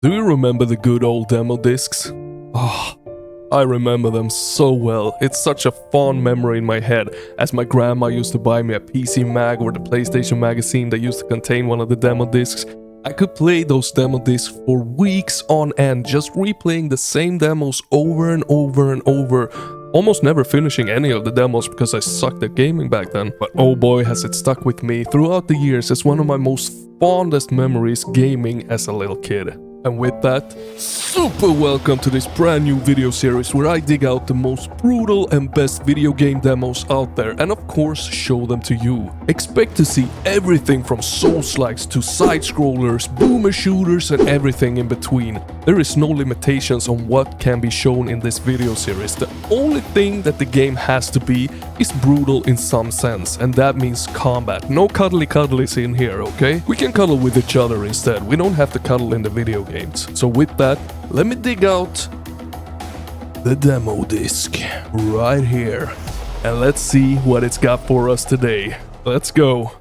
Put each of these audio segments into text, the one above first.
Do you remember the good old demo discs? Ah, I remember them so well. It's such a fond memory in my head, as my grandma used to buy me a PC mag or the PlayStation magazine that used to contain one of the demo discs. I could play those demo discs for weeks on end, just replaying the same demos over and over and over, almost never finishing any of the demos because I sucked at gaming back then. But oh boy, has it stuck with me throughout the years as one of my most fondest memories gaming as a little kid. And with that, super welcome to this brand new video series where I dig out the most brutal and best video game demos out there and of course show them to you. Expect to see everything from Souls-likes to side-scrollers, boomer shooters and everything in between. There is no limitations on what can be shown in this video series. The only thing that the game has to be is brutal in some sense, and that means combat. No cuddlies in here, okay? We can cuddle with each other instead. We don't have to cuddle in the video games. So with that, let me dig out the demo disc right here and let's see what it's got for us today. Let's go.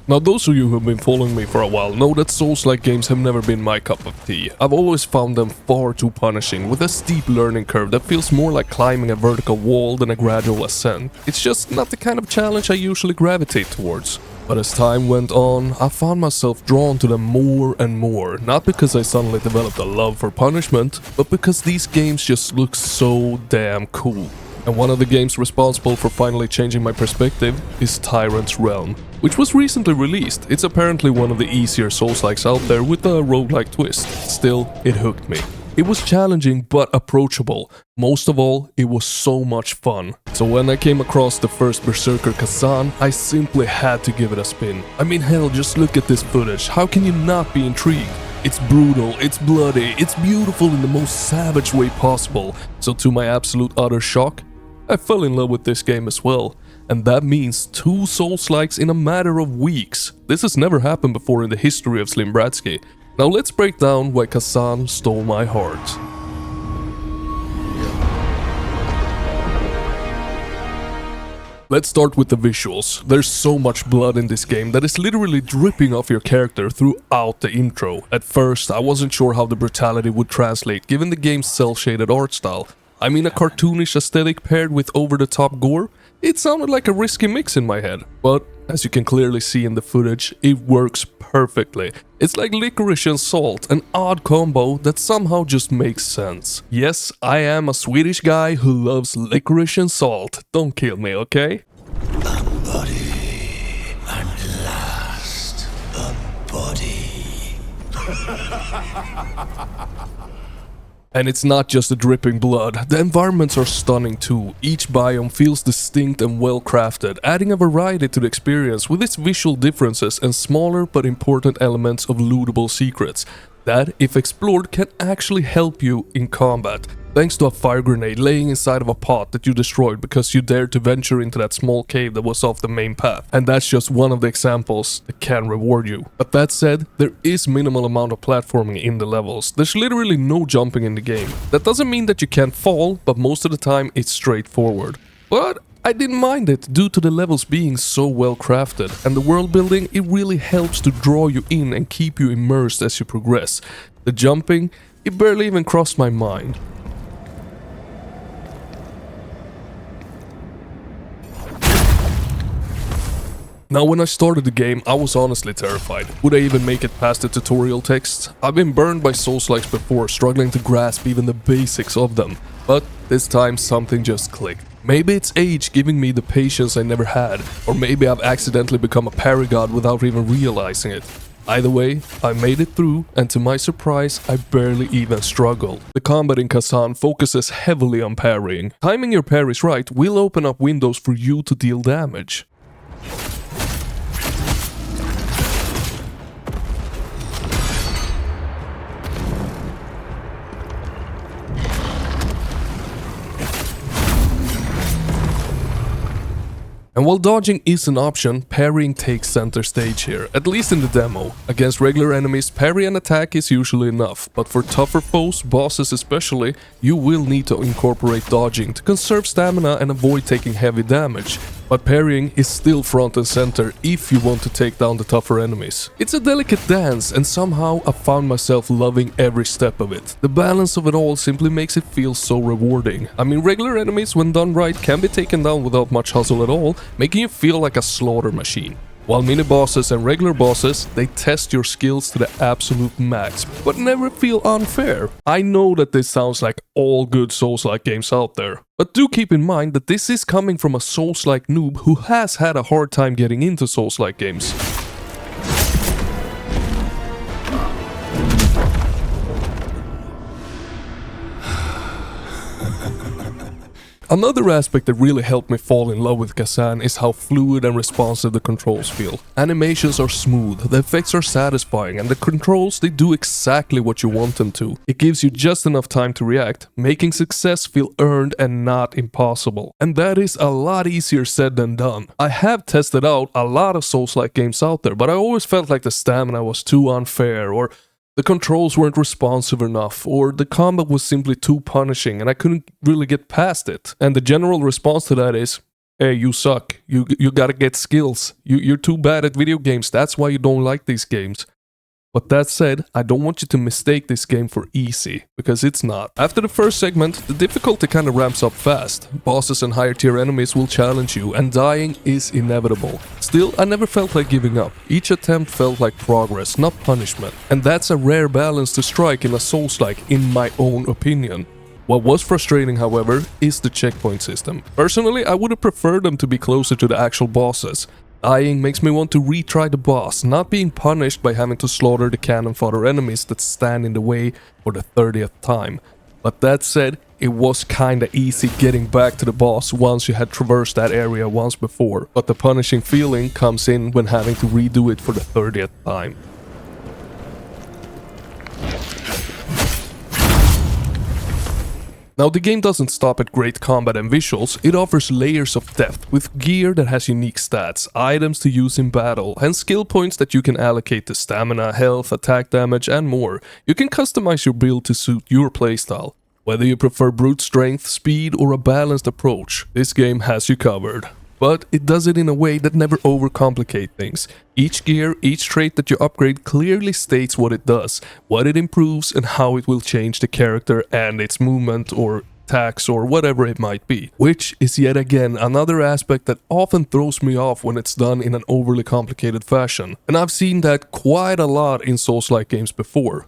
Now those of you who have been following me for a while know that Souls-like games have never been my cup of tea. I've always found them far too punishing, with a steep learning curve that feels more like climbing a vertical wall than a gradual ascent. It's just not the kind of challenge I usually gravitate towards. But as time went on, I found myself drawn to them more and more, not because I suddenly developed a love for punishment, but because these games just look so damn cool. And one of the games responsible for finally changing my perspective is Tyrant's Realm, which was recently released. It's apparently one of the easier Souls-likes out there with a roguelike twist. Still, it hooked me. It was challenging but approachable. Most of all, it was so much fun. So when I came across the first Berserker Kazan, I simply had to give it a spin. I mean hell, just look at this footage. How can you not be intrigued? It's brutal, it's bloody, it's beautiful in the most savage way possible. So to my absolute utter shock, I fell in love with this game as well, and that means 2 Souls-likes in a matter of weeks. This has never happened before in the history of Slim Bradsky. Now let's break down why Kazan stole my heart. Let's start with the visuals. There's so much blood in this game that is literally dripping off your character throughout the intro. At first, I wasn't sure how the brutality would translate given the game's cel-shaded art style. I mean, a cartoonish aesthetic paired with over-the-top gore? It sounded like a risky mix in my head. But, as you can clearly see in the footage, it works perfectly. It's like licorice and salt, an odd combo that somehow just makes sense. Yes, I am a Swedish guy who loves licorice and salt. Don't kill me, okay? A body, and last, a body. And it's not just the dripping blood, the environments are stunning too. Each biome feels distinct and well crafted, adding a variety to the experience with its visual differences and smaller but important elements of lootable secrets that, if explored, can actually help you in combat. Thanks to a fire grenade laying inside of a pot that you destroyed because you dared to venture into that small cave that was off the main path. And that's just one of the examples that can reward you. But that said, there is minimal amount of platforming in the levels. There's literally no jumping in the game. That doesn't mean that you can't fall, but most of the time it's straightforward. But I didn't mind it due to the levels being so well crafted, and the world building, it really helps to draw you in and keep you immersed as you progress. The jumping, it barely even crossed my mind. Now when I started the game, I was honestly terrified. Would I even make it past the tutorial texts? I've been burned by Souls-likes before, struggling to grasp even the basics of them. But this time something just clicked. Maybe it's age giving me the patience I never had, or maybe I've accidentally become a paragod without even realizing it. Either way, I made it through, and to my surprise, I barely even struggled. The combat in Kazan focuses heavily on parrying. Timing your parries right will open up windows for you to deal damage. And while dodging is an option, parrying takes center stage here, at least in the demo. Against regular enemies, parry and attack is usually enough, but for tougher foes, bosses especially, you will need to incorporate dodging to conserve stamina and avoid taking heavy damage. But parrying is still front and center if you want to take down the tougher enemies. It's a delicate dance, and somehow I found myself loving every step of it. The balance of it all simply makes it feel so rewarding. I mean, regular enemies when done right can be taken down without much hustle at all, making you feel like a slaughter machine. While mini-bosses and regular bosses, they test your skills to the absolute max, but never feel unfair. I know that this sounds like all good Souls-like games out there, but do keep in mind that this is coming from a Souls-like noob who has had a hard time getting into Souls-like games. Another aspect that really helped me fall in love with Kazan is how fluid and responsive the controls feel. Animations are smooth, the effects are satisfying, and the controls, they do exactly what you want them to. It gives you just enough time to react, making success feel earned and not impossible. And that is a lot easier said than done. I have tested out a lot of Souls-like games out there, but I always felt like the stamina was too unfair, or the controls weren't responsive enough, or the combat was simply too punishing and I couldn't really get past it. And the general response to that is, hey, you suck. You gotta get skills. You're too bad at video games. That's why you don't like these games. But that said, I don't want you to mistake this game for easy, because it's not. After the first segment, the difficulty kinda ramps up fast. Bosses and higher tier enemies will challenge you, and dying is inevitable. Still, I never felt like giving up. Each attempt felt like progress, not punishment. And that's a rare balance to strike in a Souls-like, in my own opinion. What was frustrating, however, is the checkpoint system. Personally, I would have preferred them to be closer to the actual bosses. Dying makes me want to retry the boss, not being punished by having to slaughter the cannon fodder enemies that stand in the way for the 30th time. But that said, it was kinda easy getting back to the boss once you had traversed that area once before, but the punishing feeling comes in when having to redo it for the 30th time. Now, the game doesn't stop at great combat and visuals, it offers layers of depth with gear that has unique stats, items to use in battle, and skill points that you can allocate to stamina, health, attack damage, and more. You can customize your build to suit your playstyle. Whether you prefer brute strength, speed, or a balanced approach, this game has you covered. But it does it in a way that never overcomplicate things. Each gear, each trait that you upgrade clearly states what it does, what it improves, and how it will change the character and its movement or attacks or whatever it might be. Which is yet again another aspect that often throws me off when it's done in an overly complicated fashion. And I've seen that quite a lot in Souls-like games before.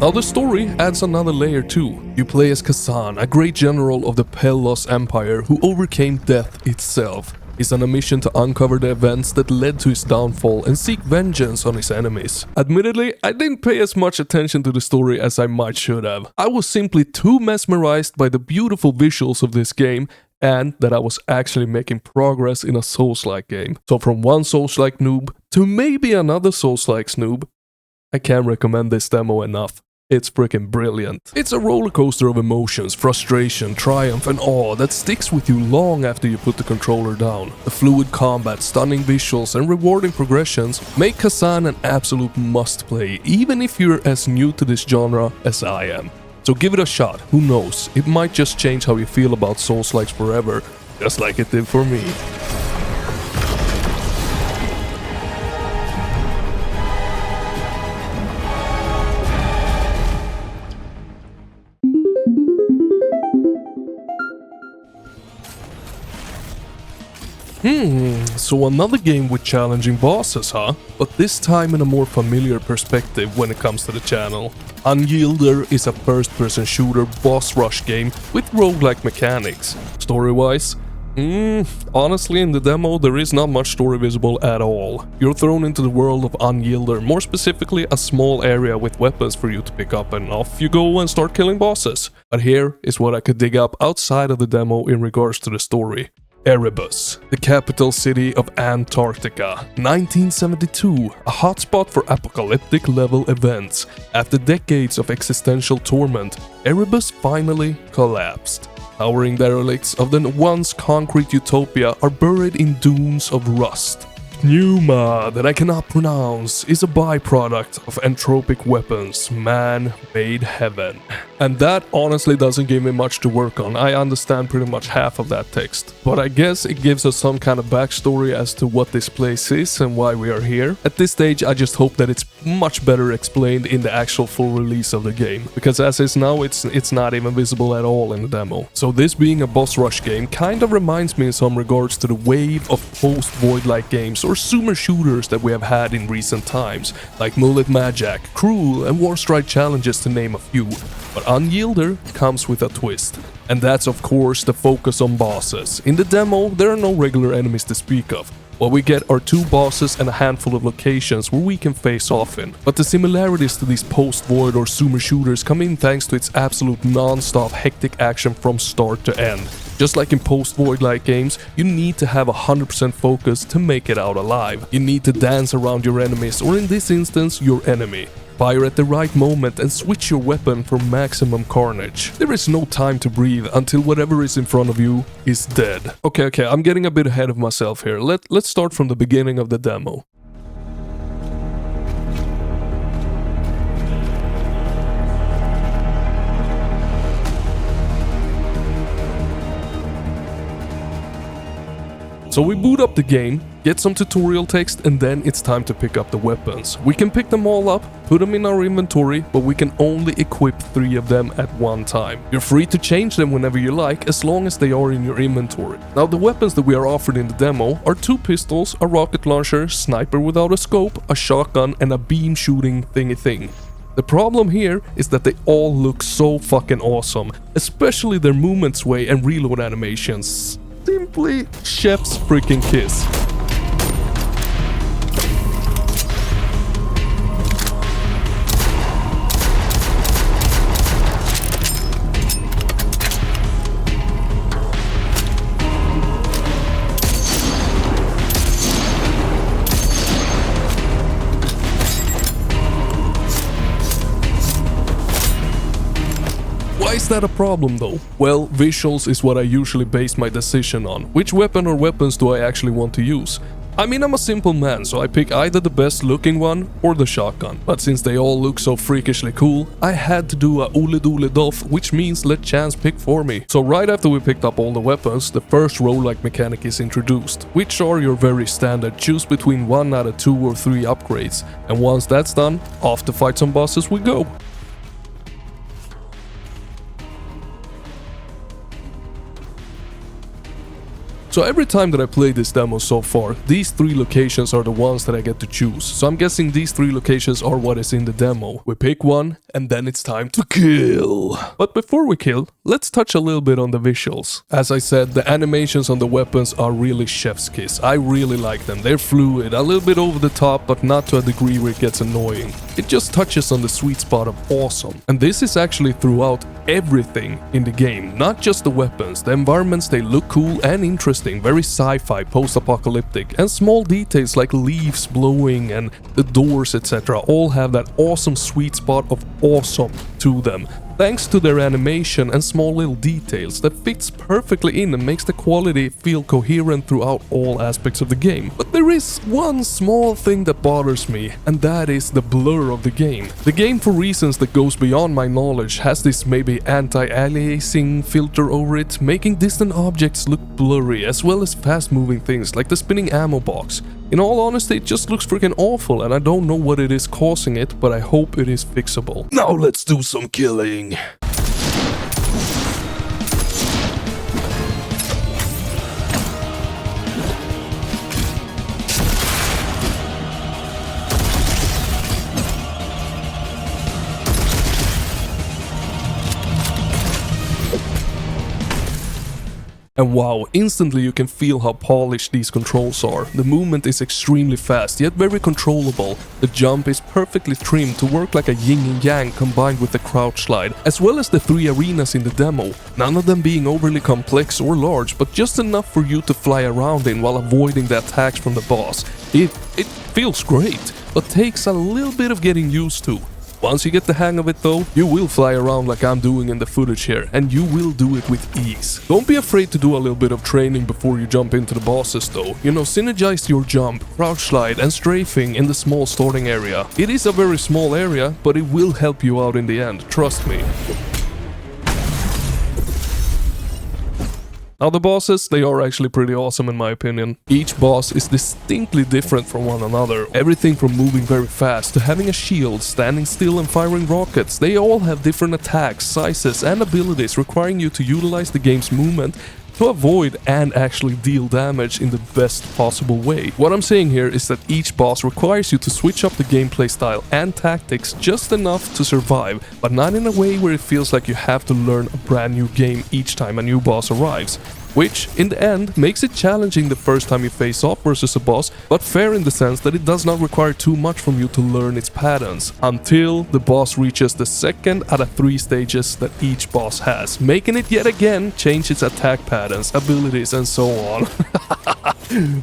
Now the story adds another layer too. You play as Kazan, a great general of the Pellos Empire who overcame death itself. He's on a mission to uncover the events that led to his downfall and seek vengeance on his enemies. Admittedly, I didn't pay as much attention to the story as I might should have. I was simply too mesmerized by the beautiful visuals of this game and that I was actually making progress in a Souls-like game. So from one Souls-like noob to maybe another Souls-like noob, I can't recommend this demo enough. It's freaking brilliant. It's a roller coaster of emotions, frustration, triumph and awe that sticks with you long after you put the controller down. The fluid combat, stunning visuals and rewarding progressions make Kazan an absolute must-play, even if you're as new to this genre as I am. So give it a shot, who knows, it might just change how you feel about Souls-likes forever, just like it did for me. So another game with challenging bosses, huh? But this time in a more familiar perspective when it comes to the channel. Unyielder is a first-person shooter boss rush game with roguelike mechanics. Story-wise, Honestly, in the demo, there is not much story visible at all. You're thrown into the world of Unyielder, more specifically a small area with weapons for you to pick up, and off you go and start killing bosses. But here is what I could dig up outside of the demo in regards to the story. Erebus, the capital city of Antarctica, 1972, a hotspot for apocalyptic-level events. After decades of existential torment, Erebus finally collapsed. Towering derelicts of the once concrete utopia are buried in dunes of rust. Pneuma, that I cannot pronounce, is a byproduct of entropic weapons. Man made heaven. And that honestly doesn't give me much to work on. I understand pretty much half of that text. But I guess it gives us some kind of backstory as to what this place is and why we are here. At this stage, I just hope that it's much better explained in the actual full release of the game. Because as is now, it's not even visible at all in the demo. So this being a boss rush game kind of reminds me in some regards to the wave of post-Void-like games or sumo shooters that we have had in recent times, like Mullet Majak, Cruel, and Warstride challenges to name a few. But Unyielder comes with a twist, and that's of course the focus on bosses. In the demo, there are no regular enemies to speak of. What we get are 2 bosses and a handful of locations where we can face off in. But the similarities to these post-Void or sumo shooters come in thanks to its absolute non-stop hectic action from start to end. Just like in post-Void-like games, you need to have 100% focus to make it out alive. You need to dance around your enemies, or in this instance, your enemy. Fire at the right moment and switch your weapon for maximum carnage. There is no time to breathe until whatever is in front of you is dead. Okay, I'm getting a bit ahead of myself here. Let's start from the beginning of the demo. So we boot up the game, get some tutorial text, and then it's time to pick up the weapons. We can pick them all up, put them in our inventory, but we can only equip 3 of them at one time. You're free to change them whenever you like, as long as they are in your inventory. Now the weapons that we are offered in the demo are 2 pistols, a rocket launcher, sniper without a scope, a shotgun, and a beam shooting thingy thing. The problem here is that they all look so fucking awesome, especially their movement sway and reload animations. Simply chef's freaking kiss. Why is that a problem though? Well, visuals is what I usually base my decision on. Which weapon or weapons do I actually want to use? I mean, I'm a simple man, so I pick either the best looking one or the shotgun. But since they all look so freakishly cool, I had to do a ole dole doff, which means let chance pick for me. So right after we picked up all the weapons, the first roguelike mechanic is introduced, which are your very standard choose between 1 out of 2 or 3 upgrades. And once that's done, off to fight some bosses we go. So every time that I play this demo so far, these 3 locations are the ones that I get to choose. So I'm guessing these 3 locations are what is in the demo. We pick one, and then it's time to kill. But before we kill, let's touch a little bit on the visuals. As I said, the animations on the weapons are really chef's kiss. I really like them. They're fluid, a little bit over the top, but not to a degree where it gets annoying. It just touches on the sweet spot of awesome. And this is actually throughout everything in the game, not just the weapons. The environments, they look cool and interesting, very sci-fi, post-apocalyptic, and small details like leaves blowing and the doors, etc. all have that awesome sweet spot of awesome to them. Thanks to their animation and small little details that fits perfectly in and makes the quality feel coherent throughout all aspects of the game. But there is one small thing that bothers me, and that is the blur of the game. The game, for reasons that goes beyond my knowledge, has this maybe anti-aliasing filter over it, making distant objects look blurry, as well as fast-moving things like the spinning ammo box. In all honesty, it just looks freaking awful, and I don't know what it is causing it, but I hope it is fixable. Now let's do some killing! And wow, instantly you can feel how polished these controls are. The movement is extremely fast, yet very controllable. The jump is perfectly trimmed to work like a yin and yang combined with the crouch slide, as well as the 3 arenas in the demo, none of them being overly complex or large, but just enough for you to fly around in while avoiding the attacks from the boss. It feels great, but takes a little bit of getting used to. Once you get the hang of it though, you will fly around like I'm doing in the footage here, and you will do it with ease. Don't be afraid to do a little bit of training before you jump into the bosses though. You know, synergize your jump, crouch slide and strafing in the small starting area. It is a very small area, but it will help you out in the end, trust me. Now the bosses, they are actually pretty awesome in my opinion. Each boss is distinctly different from one another. Everything from moving very fast to having a shield, standing still and firing rockets. They all have different attacks, sizes and abilities requiring you to utilize the game's movement to avoid and actually deal damage in the best possible way. What I'm saying here is that each boss requires you to switch up the gameplay style and tactics just enough to survive, but not in a way where it feels like you have to learn a brand new game each time a new boss arrives. Which, in the end, makes it challenging the first time you face off versus a boss, but fair in the sense that it does not require too much from you to learn its patterns, until the boss reaches the second out of 3 stages that each boss has, making it yet again change its attack patterns, abilities and so on.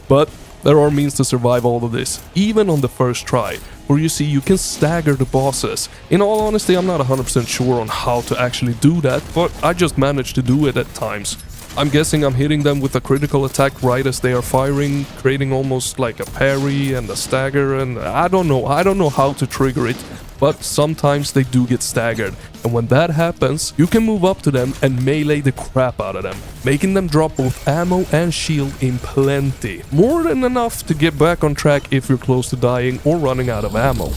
But there are means to survive all of this, even on the first try, where you see you can stagger the bosses. In all honesty, I'm not 100% sure on how to actually do that, but I just managed to do it at times. I'm guessing I'm hitting them with a critical attack right as they are firing, creating almost like a parry and a stagger, and I don't know how to trigger it, but sometimes they do get staggered, and when that happens, you can move up to them and melee the crap out of them, making them drop both ammo and shield in plenty. More than enough to get back on track if you're close to dying or running out of ammo.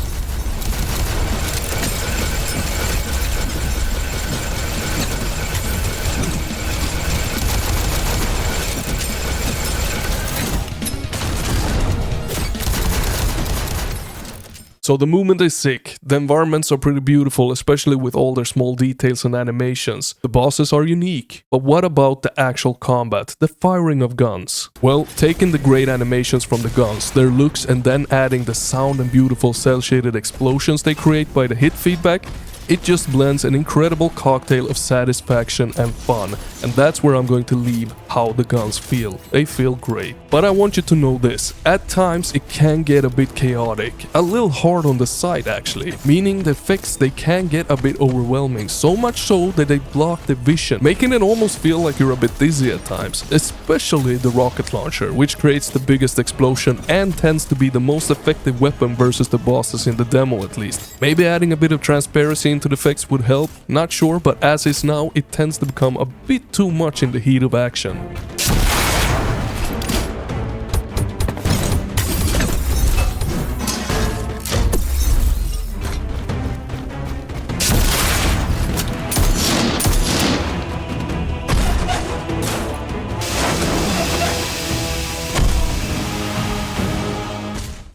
So the movement is sick, the environments are pretty beautiful, especially with all their small details and animations. The bosses are unique. But what about the actual combat, the firing of guns? Well, taking the great animations from the guns, their looks, and then adding the sound and beautiful cel-shaded explosions they create by the hit feedback, it just blends an incredible cocktail of satisfaction and fun, and that's where I'm going to leave how the guns feel. They feel great. But I want you to know this, at times it can get a bit chaotic, a little hard on the sight actually, meaning the effects they can get a bit overwhelming, so much so that they block the vision, making it almost feel like you're a bit dizzy at times, especially the rocket launcher, which creates the biggest explosion and tends to be the most effective weapon versus the bosses in the demo at least. Maybe adding a bit of transparency into the effects would help, not sure, but as is now, it tends to become a bit too much in the heat of action.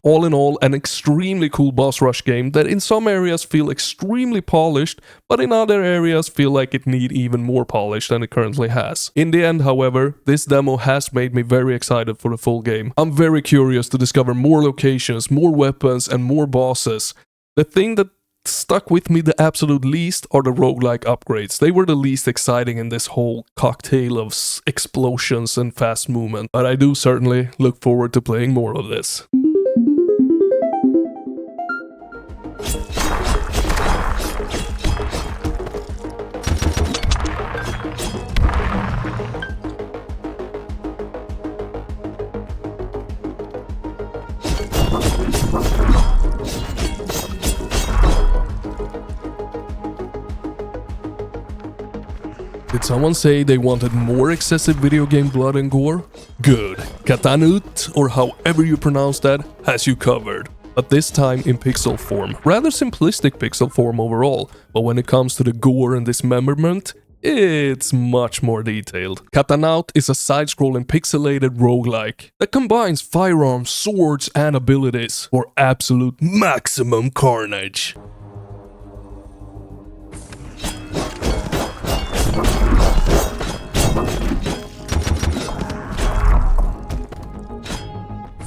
All in all, an extremely cool boss rush game that in some areas feel extremely polished, but in other areas feel like it need even more polish than it currently has. In the end, however, this demo has made me very excited for the full game. I'm very curious to discover more locations, more weapons, and more bosses. The thing that stuck with me the absolute least are the roguelike upgrades. They were the least exciting in this whole cocktail of explosions and fast movement, but I do certainly look forward to playing more of this. Did someone say they wanted more excessive video game blood and gore? Good. Katanut, or however you pronounce that, has you covered. But this time in pixel form. Rather simplistic pixel form overall, but when it comes to the gore and dismemberment, it's much more detailed. Katanaut is a side-scrolling pixelated roguelike that combines firearms, swords, and abilities for absolute maximum carnage.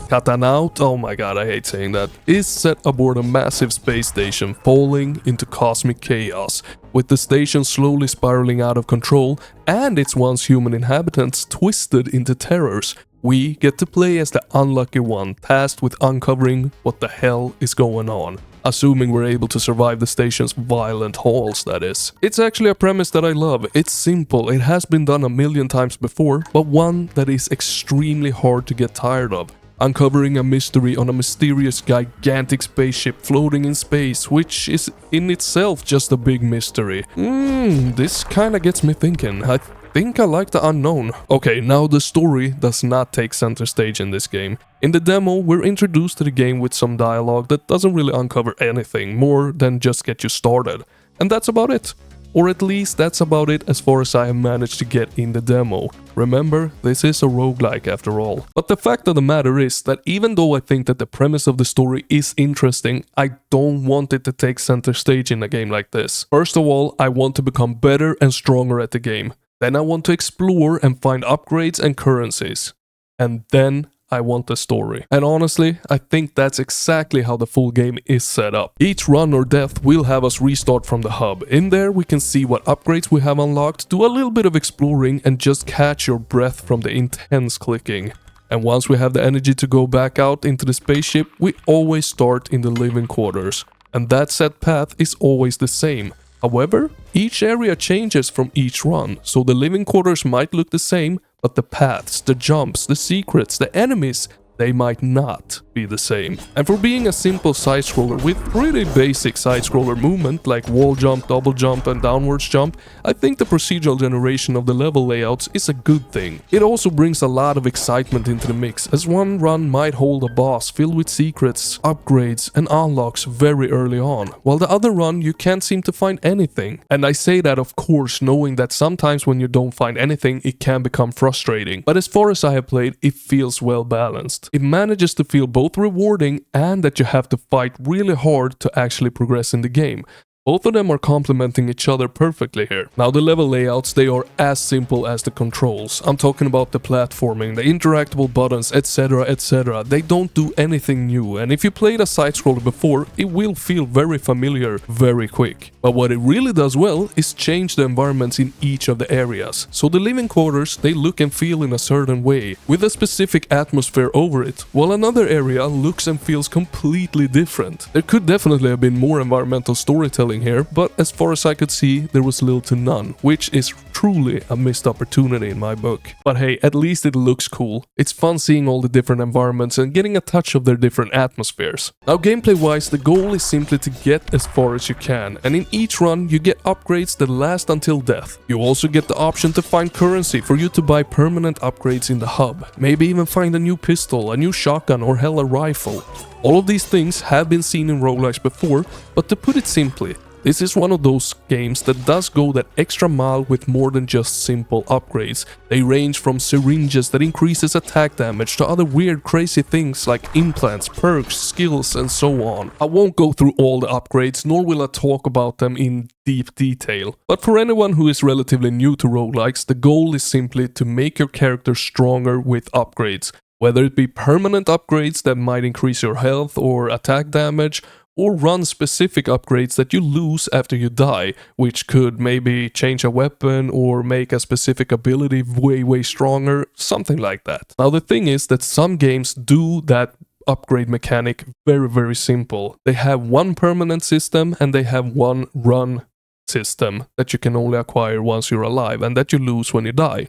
Katanaut, oh my god, I hate saying that, is set aboard a massive space station falling into cosmic chaos, with the station slowly spiraling out of control and its once human inhabitants twisted into terrors. We get to play as the unlucky one tasked with uncovering what the hell is going on. Assuming we're able to survive the station's violent halls, that is. It's actually a premise that I love. It's simple, it has been done a million times before, but one that is extremely hard to get tired of. Uncovering a mystery on a mysterious gigantic spaceship floating in space, which is in itself just a big mystery. This kinda gets me thinking. I think I like the unknown. Okay, now the story does not take center stage in this game. In the demo, we're introduced to the game with some dialogue that doesn't really uncover anything more than just get you started. And that's about it. Or at least that's about it as far as I have managed to get in the demo. Remember, this is a roguelike after all. But the fact of the matter is that even though I think that the premise of the story is interesting, I don't want it to take center stage in a game like this. First of all, I want to become better and stronger at the game. Then I want to explore and find upgrades and currencies. And then I want the story. And honestly, I think that's exactly how the full game is set up. Each run or death will have us restart from the hub. In there we can see what upgrades we have unlocked, do a little bit of exploring and just catch your breath from the intense clicking. And once we have the energy to go back out into the spaceship, we always start in the living quarters. And that set path is always the same. However, each area changes from each run, so the living quarters might look the same, but the paths, the jumps, the secrets, the enemies, they might not be the same. And for being a simple side-scroller with pretty basic side-scroller movement like wall jump, double jump and downwards jump, I think the procedural generation of the level layouts is a good thing. It also brings a lot of excitement into the mix, as one run might hold a boss filled with secrets, upgrades and unlocks very early on, while the other run you can't seem to find anything. And I say that of course knowing that sometimes when you don't find anything it can become frustrating, but as far as I have played it feels well balanced. It manages to feel both rewarding and that you have to fight really hard to actually progress in the game. Both of them are complementing each other perfectly here. Now the level layouts, they are as simple as the controls. I'm talking about the platforming, the interactable buttons, etc, etc. They don't do anything new, and if you played a side-scroller before, it will feel very familiar very quick. But what it really does well is change the environments in each of the areas. So the living quarters, they look and feel in a certain way, with a specific atmosphere over it, while another area looks and feels completely different. There could definitely have been more environmental storytelling here, but as far as I could see, there was little to none, which is truly a missed opportunity in my book. But hey, at least it looks cool. It's fun seeing all the different environments and getting a touch of their different atmospheres. Now gameplay wise, the goal is simply to get as far as you can, and in each run you get upgrades that last until death. You also get the option to find currency for you to buy permanent upgrades in the hub, maybe even find a new pistol, a new shotgun or hell a rifle. All of these things have been seen in roguelikes before, but to put it simply, this is one of those games that does go that extra mile with more than just simple upgrades. They range from syringes that increases attack damage to other weird crazy things like implants, perks, skills and so on. I won't go through all the upgrades, nor will I talk about them in deep detail. But for anyone who is relatively new to roguelikes, the goal is simply to make your character stronger with upgrades. Whether it be permanent upgrades that might increase your health or attack damage, or run specific upgrades that you lose after you die, which could maybe change a weapon or make a specific ability way stronger, something like that. Now the thing is that some games do that upgrade mechanic very simple. They have one permanent system and they have one run system that you can only acquire once you're alive and that you lose when you die.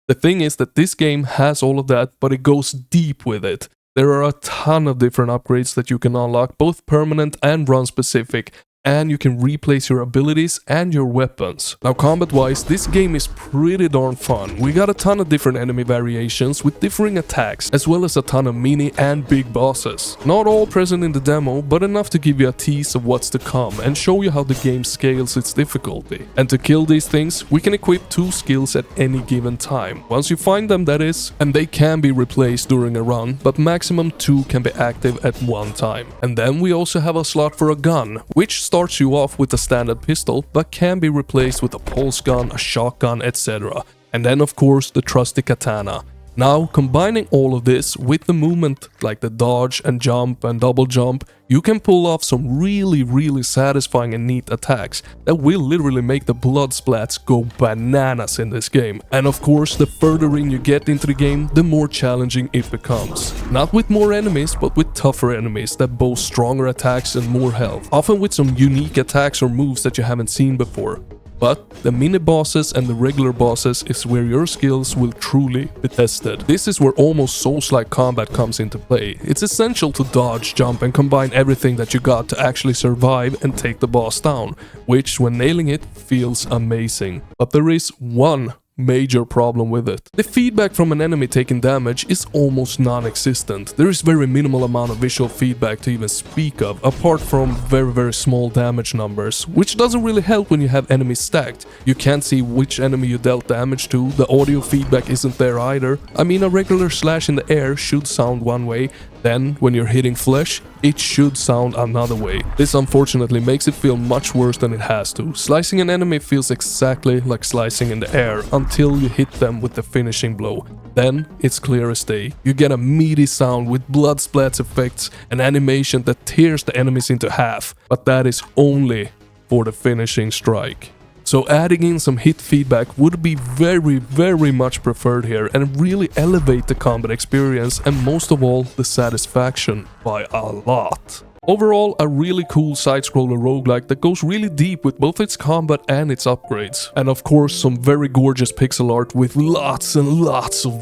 The thing is that this game has all of that, but it goes deep with it. There are a ton of different upgrades that you can unlock, both permanent and run specific, and you can replace your abilities and your weapons. Now combat wise, this game is pretty darn fun. We got a ton of different enemy variations with differing attacks, as well as a ton of mini and big bosses. Not all present in the demo, but enough to give you a tease of what's to come and show you how the game scales its difficulty. And to kill these things, we can equip 2 skills at any given time. Once you find them, that is, and they can be replaced during a run, but maximum 2 can be active at one time. And then we also have a slot for a gun, which starts you off with a standard pistol, but can be replaced with a pulse gun, a shotgun, etc. And then of course the trusty katana. Now, combining all of this with the movement like the dodge and jump and double jump, you can pull off some really satisfying and neat attacks that will literally make the blood splats go bananas in this game. And of course, the further in you get into the game, the more challenging it becomes. Not with more enemies, but with tougher enemies that boast stronger attacks and more health, often with some unique attacks or moves that you haven't seen before. But the mini bosses and the regular bosses is where your skills will truly be tested. This is where almost Souls-like combat comes into play. It's essential to dodge, jump and combine everything that you got to actually survive and take the boss down, which when nailing it feels amazing. But there is one major problem with it. The feedback from an enemy taking damage is almost non-existent. There is very minimal amount of visual feedback to even speak of, apart from very small damage numbers, which doesn't really help when you have enemies stacked. You can't see which enemy you dealt damage to, the audio feedback isn't there either. I mean, a regular slash in the air should sound one way, then when you're hitting flesh, it should sound another way. This unfortunately makes it feel much worse than it has to. Slicing an enemy feels exactly like slicing in the air until you hit them with the finishing blow. Then it's clear as day. You get a meaty sound with blood splats effects and animation that tears the enemies into half, but that is only for the finishing strike. So adding in some hit feedback would be very much preferred here and really elevate the combat experience and most of all the satisfaction by a lot. Overall, a really cool side-scroller roguelike that goes really deep with both its combat and its upgrades. And of course some very gorgeous pixel art with lots and lots of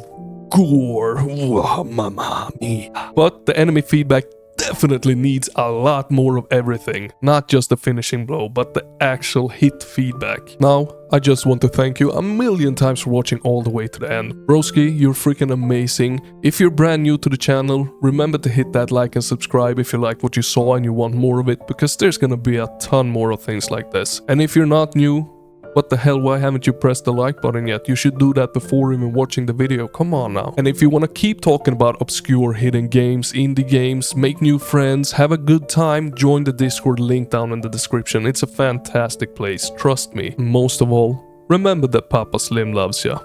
gore. Oh, mamma mia. But the enemy feedback definitely needs a lot more of everything, not just the finishing blow, but the actual hit feedback. Now, I just want to thank you a million times for watching all the way to the end. Broski, you're freaking amazing. If you're brand new to the channel, remember to hit that like and subscribe if you like what you saw and you want more of it, because there's gonna be a ton more of things like this. And if you're not new, what the hell, why haven't you pressed the like button yet? You should do that before even watching the video, come on now. And if you want to keep talking about obscure hidden games, indie games, make new friends, have a good time, join the Discord link down in the description. It's a fantastic place, trust me. Most of all, remember that Papa Slim loves ya.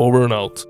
Over and out.